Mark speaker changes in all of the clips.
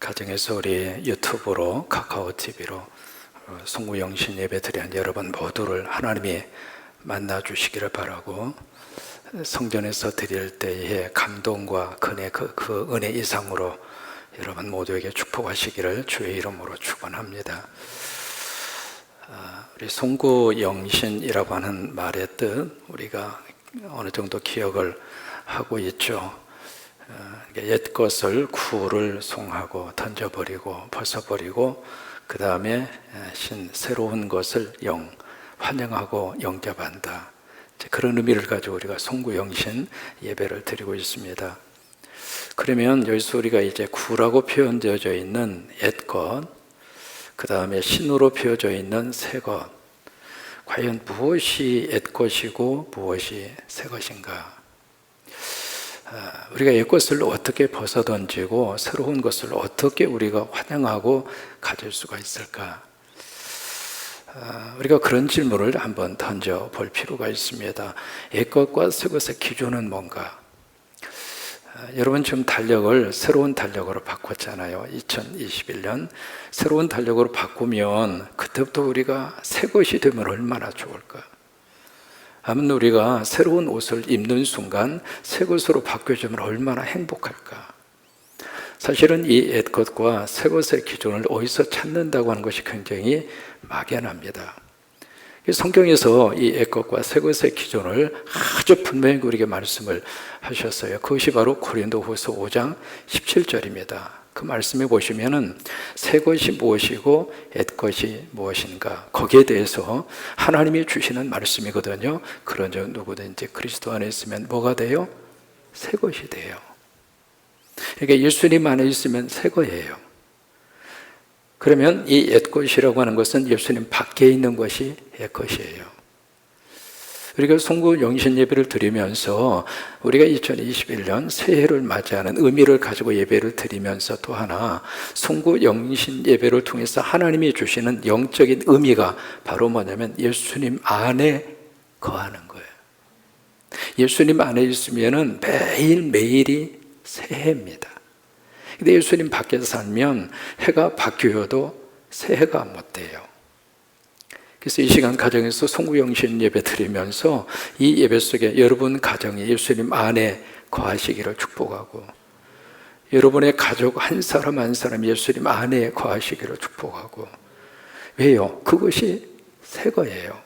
Speaker 1: 가정에서 우리 유튜브로 카카오 TV로 송구영신 예배 드리는 여러분 모두를 하나님이 만나 주시기를 바라고, 성전에서 드릴 때의 감동과 그 은혜 이상으로 여러분 모두에게 축복하시기를 주의 이름으로 축원합니다. 우리 송구영신이라고 하는 말의 뜻, 우리가 어느 정도 기억을 하고 있죠. 옛 것을 구를 송하고 던져버리고 벗어버리고, 그 다음에 새로운 것을 환영하고 영접한다. 그런 의미를 가지고 우리가 송구영신 예배를 드리고 있습니다. 그러면 여기서 우리가 이제 구라고 표현되어져 있는 옛 것, 그 다음에 신으로 표현되어 있는 새 것, 과연 무엇이 옛 것이고 무엇이 새 것인가? 우리가 옛 것을 어떻게 벗어던지고 새로운 것을 어떻게 우리가 환영하고 가질 수가 있을까? 우리가 그런 질문을 한번 던져볼 필요가 있습니다. 옛 것과 새 것의 기준은 뭔가? 여러분 지금 달력을 새로운 달력으로 바꿨잖아요. 2021년 새로운 달력으로 바꾸면 그때부터 우리가 새 것이 되면 얼마나 좋을까? 아무튼 우리가 새로운 옷을 입는 순간 새 것으로 바뀌어지면 얼마나 행복할까? 사실은 이 옛 것과 새 것의 기준을 어디서 찾는다고 하는 것이 굉장히 막연합니다. 성경에서 이 옛 것과 새 것의 기준을 아주 분명히 우리에게 말씀을 하셨어요. 그것이 바로 고린도후서 5장 17절입니다. 그 말씀에 보시면은 새 것이 무엇이고 옛 것이 무엇인가, 거기에 대해서 하나님이 주시는 말씀이거든요. 그런즉 누구든지 그리스도 안에 있으면 뭐가 돼요? 새 것이 돼요. 그러니까 예수님 안에 있으면 새 거예요. 그러면 이 옛 것이라고 하는 것은 예수님 밖에 있는 것이 옛 것이에요. 우리가 송구영신 예배를 드리면서 우리가 2021년 새해를 맞이하는 의미를 가지고 예배를 드리면서 또 하나 송구영신 예배를 통해서 하나님이 주시는 영적인 의미가 바로 뭐냐면 예수님 안에 거하는 거예요. 예수님 안에 있으면 매일매일이 새해입니다. 근데 예수님 밖에서 살면 해가 바뀌어도 새해가 못 돼요. 그래서 이 시간 가정에서 송구영신 예배 드리면서 이 예배 속에 여러분 가정이 예수님 안에 거하시기를 축복하고, 여러분의 가족 한 사람 한 사람 예수님 안에 거하시기를 축복하고. 왜요? 그것이 새 거예요.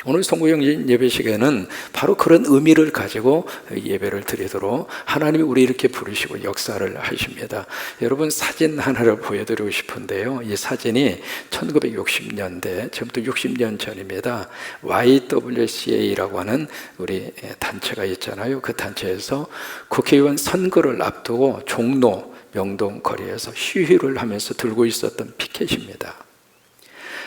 Speaker 1: 오늘 송구영신 예배 시간에는 바로 그런 의미를 가지고 예배를 드리도록 하나님이 우리 이렇게 부르시고 역사를 하십니다. 여러분 사진 하나를 보여드리고 싶은데요. 이 사진이 1960년대, 지금부터 60년 전입니다. YWCA라고 하는 우리 단체가 있잖아요. 그 단체에서 국회의원 선거를 앞두고 종로 명동 거리에서 시위를 하면서 들고 있었던 피켓입니다.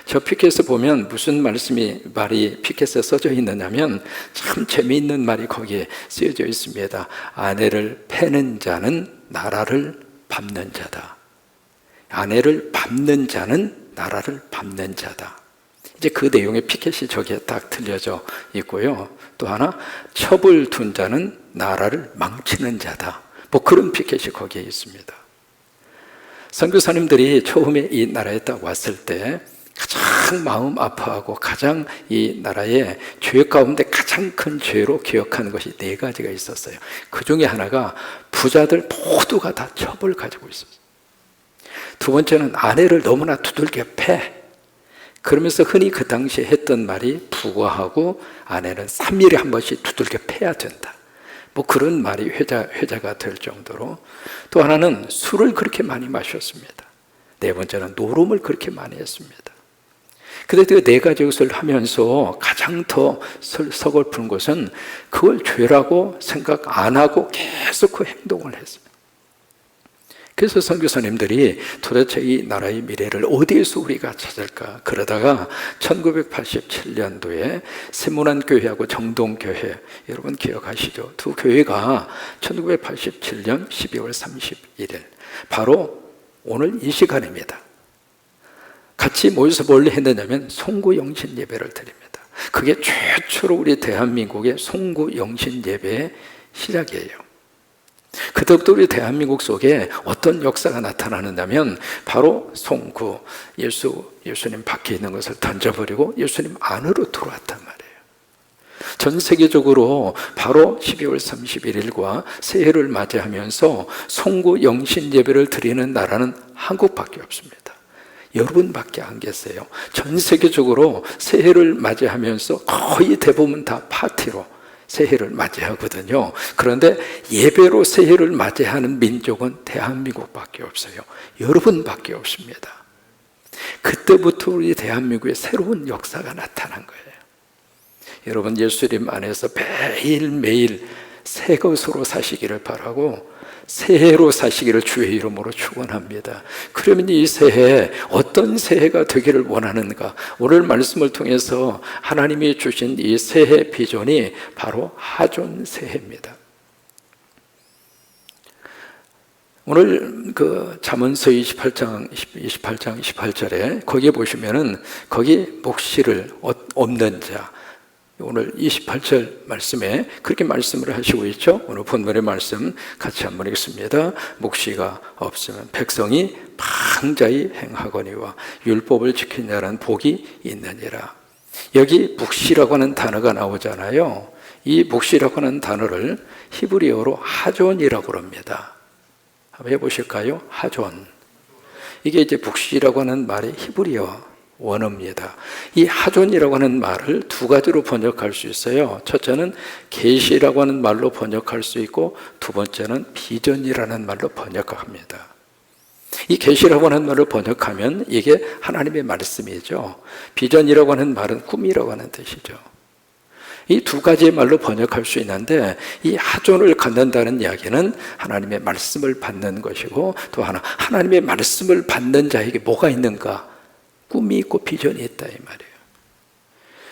Speaker 1: 저 피켓에 보면 무슨 말이 피켓에 써져 있느냐면 참 재미있는 말이 거기에 쓰여져 있습니다. 아내를 패는 자는 나라를 밟는 자다. 아내를 밟는 자는 나라를 밟는 자다. 이제 그 내용의 피켓이 저기에 딱 틀려져 있고요. 또 하나, 첩을 둔 자는 나라를 망치는 자다. 뭐 그런 피켓이 거기에 있습니다. 선교사님들이 처음에 이 나라에 딱 왔을 때 가장 마음 아파하고 가장 이 나라의 죄 가운데 가장 큰 죄로 기억하는 것이 네 가지가 있었어요. 그 중에 하나가 부자들 모두가 다 첩을 가지고 있었어요. 두 번째는 아내를 너무나 두들겨 패. 그러면서 흔히 그 당시에 했던 말이 부과하고 아내는 3일에 한 번씩 두들겨 패야 된다. 뭐 그런 말이 회자가 될 정도로. 또 하나는 술을 그렇게 많이 마셨습니다. 네 번째는 노름을 그렇게 많이 했습니다. 그런데 그 네 가지 것을 하면서 가장 더 서글픈 것은 그걸 죄라고 생각 안 하고 계속 그 행동을 했어요. 그래서 선교사님들이 도대체 이 나라의 미래를 어디에서 우리가 찾을까? 그러다가 1987년도에 세문안교회하고 정동교회, 여러분 기억하시죠? 두 교회가 1987년 12월 31일 바로 오늘 이 시간입니다. 같이 모여서 뭘 했느냐면 송구영신 예배를 드립니다. 그게 최초로 우리 대한민국의 송구영신 예배의 시작이에요. 그때부터 우리 대한민국 속에 어떤 역사가 나타나는다면 바로 송구, 예수님 밖에 있는 것을 던져버리고 예수님 안으로 들어왔단 말이에요. 전 세계적으로 바로 12월 31일과 새해를 맞이하면서 송구 영신 예배를 드리는 나라는 한국밖에 없습니다. 여러분밖에 안 계세요. 전 세계적으로 새해를 맞이하면서 거의 대부분 다 파티로 새해를 맞이하거든요. 그런데 예배로 새해를 맞이하는 민족은 대한민국밖에 없어요. 여러분밖에 없습니다. 그때부터 우리 대한민국에 새로운 역사가 나타난 거예요. 여러분, 예수님 안에서 매일매일 새 것으로 사시기를 바라고 새해로 사시기를 주의 이름으로 축원합니다. 그러면 이 새해 어떤 새해가 되기를 원하는가? 오늘 말씀을 통해서 하나님이 주신 이 새해 비전이 바로 하존 새해입니다. 오늘 그 잠언서 28장 28절에 거기에 보시면은 거기 묵시를 없는 자, 오늘 28절 말씀에 그렇게 말씀을 하시고 있죠. 오늘 본문의 말씀 같이 한번 읽습니다. 묵시가 없으면 백성이 방자히 행하거니와 율법을 지키냐는 복이 있느니라. 여기 묵시라고 하는 단어가 나오잖아요. 이 묵시라고 하는 단어를 히브리어로 하존이라고 합니다. 한번 해보실까요? 하존. 이게 이제 묵시라고 하는 말의 히브리어 원어입니다. 이 하존이라고 하는 말을 두 가지로 번역할 수 있어요. 첫째는 계시라고 하는 말로 번역할 수 있고, 두 번째는 비전이라는 말로 번역합니다. 이 계시라고 하는 말을 번역하면 이게 하나님의 말씀이죠. 비전이라고 하는 말은 꿈이라고 하는 뜻이죠. 이 두 가지의 말로 번역할 수 있는데, 이 하존을 갖는다는 이야기는 하나님의 말씀을 받는 것이고, 또 하나 하나님의 말씀을 받는 자에게 뭐가 있는가? 꿈이 있고 비전이 있다, 이 말이에요.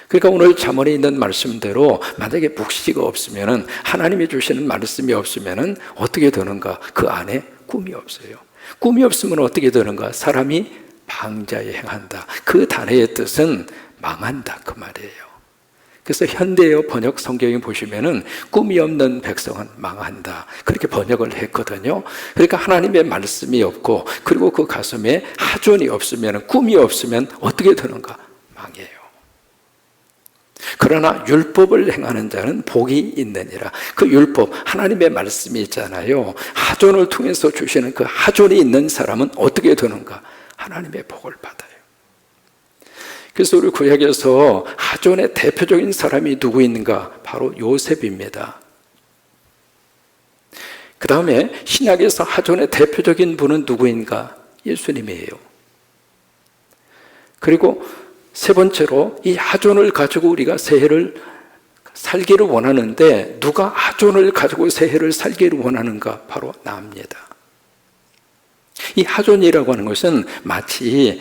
Speaker 1: 그러니까 오늘 잠언에 있는 말씀대로 만약에 묵시가 없으면, 하나님이 주시는 말씀이 없으면 어떻게 되는가? 그 안에 꿈이 없어요. 꿈이 없으면 어떻게 되는가? 사람이 방자에 행한다. 그 단어의 뜻은 망한다, 그 말이에요. 그래서 현대어 번역 성경에 보시면은 꿈이 없는 백성은 망한다, 그렇게 번역을 했거든요. 그러니까 하나님의 말씀이 없고, 그리고 그 가슴에 하존이 없으면, 꿈이 없으면 어떻게 되는가? 망해요. 그러나 율법을 행하는 자는 복이 있느니라. 그 율법, 하나님의 말씀이 있잖아요. 하존을 통해서 주시는 그 하존이 있는 사람은 어떻게 되는가? 하나님의 복을 받아요. 그래서 우리 구약에서 하존의 대표적인 사람이 누구 있는가? 바로 요셉입니다. 그 다음에 신약에서 하존의 대표적인 분은 누구인가? 예수님이에요. 그리고 세 번째로 이 하존을 가지고 우리가 새해를 살기를 원하는데, 누가 하존을 가지고 새해를 살기를 원하는가? 바로 나입니다. 이 하존이라고 하는 것은 마치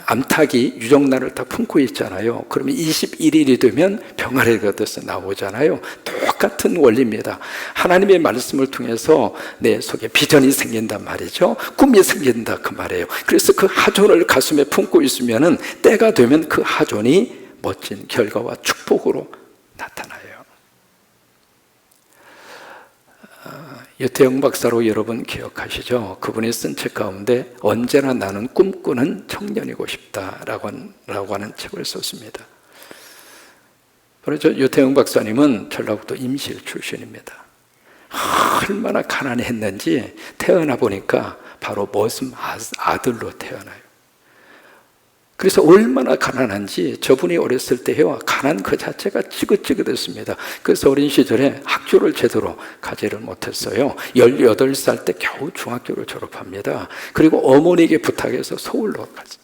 Speaker 1: 암탉이 유정란을 딱 품고 있잖아요. 그러면 21일이 되면 병아리가 돼서 나오잖아요. 똑같은 원리입니다. 하나님의 말씀을 통해서 내 속에 비전이 생긴단 말이죠. 꿈이 생긴다, 그 말이에요. 그래서 그 하존을 가슴에 품고 있으면 때가 되면 그 하존이 멋진 결과와 축복으로 나타나요. 유태영 박사로 여러분 기억하시죠? 그분이 쓴 책 가운데 언제나 나는 꿈꾸는 청년이고 싶다라고 하는 책을 썼습니다. 그래서 유태영 박사님은 전라북도 임실 출신입니다. 얼마나 가난했는지 태어나 보니까 바로 머슴 아들로 태어나요. 그래서 얼마나 가난한지 저분이 어렸을 때요, 가난 그 자체가 지긋지긋했습니다. 그래서 어린 시절에 학교를 제대로 가지를 못했어요. 18살 때 겨우 중학교를 졸업합니다. 그리고 어머니에게 부탁해서 서울로 갔어요.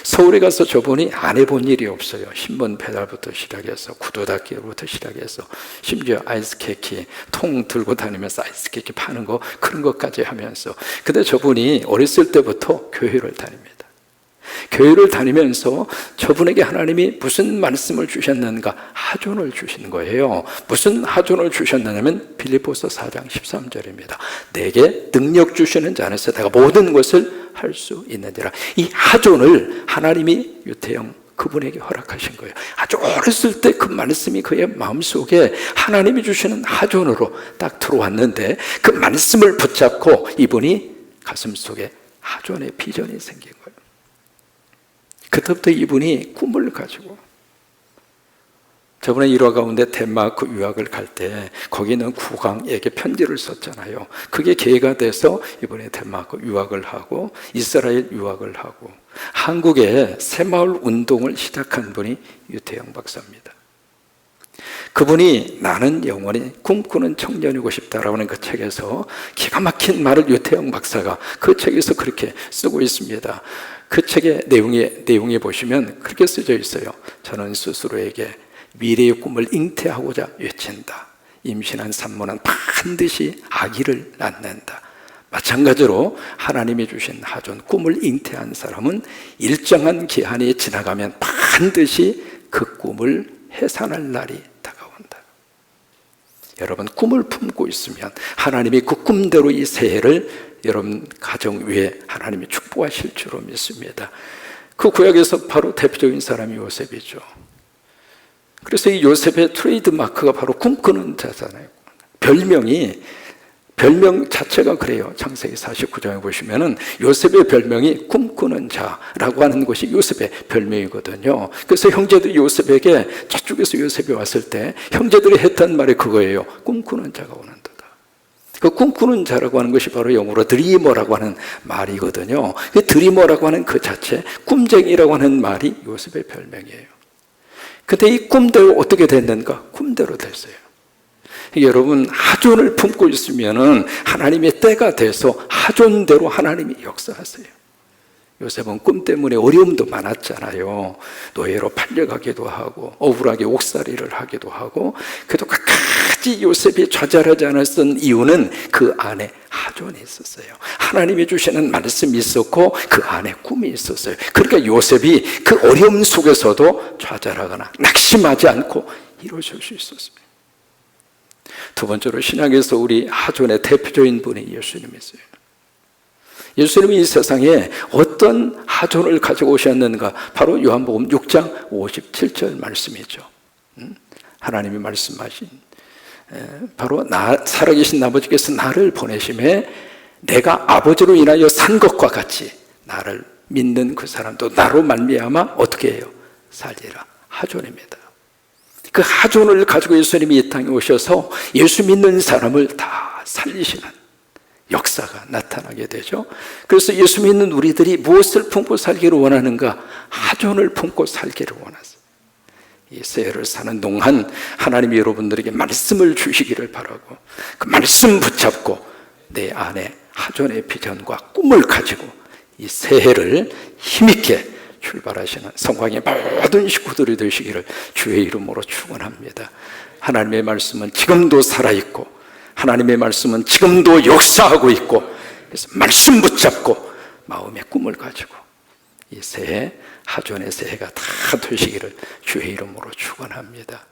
Speaker 1: 서울에 가서 저분이 안 해본 일이 없어요. 신문 배달부터 시작해서 구두 닦기부터 시작해서 심지어 아이스케이크 통 들고 다니면서 아이스케이크 파는 거, 그런 것까지 하면서. 근데 저분이 어렸을 때부터 교회를 다닙니다. 교회를 다니면서 저분에게 하나님이 무슨 말씀을 주셨는가? 하존을 주신 거예요. 무슨 하존을 주셨느냐면 빌립보서 4장 13절입니다. 내게 능력 주시는 자 안에서 내가 모든 것을 할 수 있느니라. 이 하존을 하나님이 유태영 그분에게 허락하신 거예요. 아주 어렸을 때 그 말씀이 그의 마음속에 하나님이 주시는 하존으로 딱 들어왔는데 그 말씀을 붙잡고 이분이 가슴속에 하존의 비전이 생긴 거예요. 그때부터 이분이 꿈을 가지고, 저번에 일화 가운데 덴마크 유학을 갈 때 거기 있는 국왕에게 편지를 썼잖아요. 그게 계기가 돼서 이번에 덴마크 유학을 하고 이스라엘 유학을 하고 한국에 새마을 운동을 시작한 분이 유태영 박사입니다. 그분이 나는 영원히 꿈꾸는 청년이고 싶다라고 하는 그 책에서 기가 막힌 말을 유태영 박사가 그 책에서 그렇게 쓰고 있습니다. 그 책의 내용에 보시면 그렇게 쓰여 있어요. 저는 스스로에게 미래의 꿈을 잉태하고자 외친다. 임신한 산모는 반드시 아기를 낳는다. 마찬가지로 하나님이 주신 하존 꿈을 잉태한 사람은 일정한 기한이 지나가면 반드시 그 꿈을 해산할 날이 다가온다. 여러분, 꿈을 품고 있으면 하나님이 그 꿈대로 이 새해를 여러분 가정 위에 하나님이 축복하실 줄로 믿습니다. 그 구약에서 바로 대표적인 사람이 요셉이죠. 그래서 이 요셉의 트레이드 마크가 바로 꿈꾸는 자잖아요. 별명 자체가 그래요. 창세기 49장에 보시면은 요셉의 별명이 꿈꾸는 자라고 하는 것이 요셉의 별명이거든요. 그래서 형제들이 요셉에게, 저쪽에서 요셉이 왔을 때 형제들이 했던 말이 그거예요. 꿈꾸는 자가 오는도다. 그 꿈꾸는 자라고 하는 것이 바로 영어로 드리머라고 하는 말이거든요. 그 드리머라고 하는 그 자체, 꿈쟁이라고 하는 말이 요셉의 별명이에요. 근데 이 꿈대로 어떻게 됐는가? 꿈대로 됐어요. 여러분, 하존을 품고 있으면은 하나님의 때가 돼서 하존대로 하나님이 역사하세요. 요셉은 꿈 때문에 어려움도 많았잖아요. 노예로 팔려가기도 하고 억울하게 옥살이를 하기도 하고, 그래도 끝까지 요셉이 좌절하지 않았던 이유는 그 안에 하존이 있었어요. 하나님이 주시는 말씀이 있었고 그 안에 꿈이 있었어요. 그러니까 요셉이 그 어려움 속에서도 좌절하거나 낙심하지 않고 이루어질 수 있었어요. 두 번째로 신약에서 우리 하존의 대표적인 분이 예수님이세요. 예수님이 이 세상에 어떤 하존을 가지고 오셨는가? 바로 요한복음 6장 57절 말씀이죠. 하나님이 말씀하신, 바로 살아계신 아버지께서 나를 보내심에 내가 아버지로 인하여 산 것과 같이 나를 믿는 그 사람도 나로 말미암아 어떻게 해요? 살리라. 하존입니다. 그 하존을 가지고 예수님이 이 땅에 오셔서 예수 믿는 사람을 다 살리시는 역사가 나타나게 되죠. 그래서 예수 믿는 우리들이 무엇을 품고 살기를 원하는가? 하존을 품고 살기를 원하세요. 이 새해를 사는 동안 하나님이 여러분들에게 말씀을 주시기를 바라고, 그 말씀 붙잡고 내 안에 하존의 비전과 꿈을 가지고 이 새해를 힘있게 출발하시는 성광의 모든 식구들이 되시기를 주의 이름으로 축원합니다. 하나님의 말씀은 지금도 살아있고 하나님의 말씀은 지금도 역사하고 있고, 그래서 말씀 붙잡고 마음의 꿈을 가지고 이 새해, 하존의 새해가 다 되시기를 주의 이름으로 축원합니다.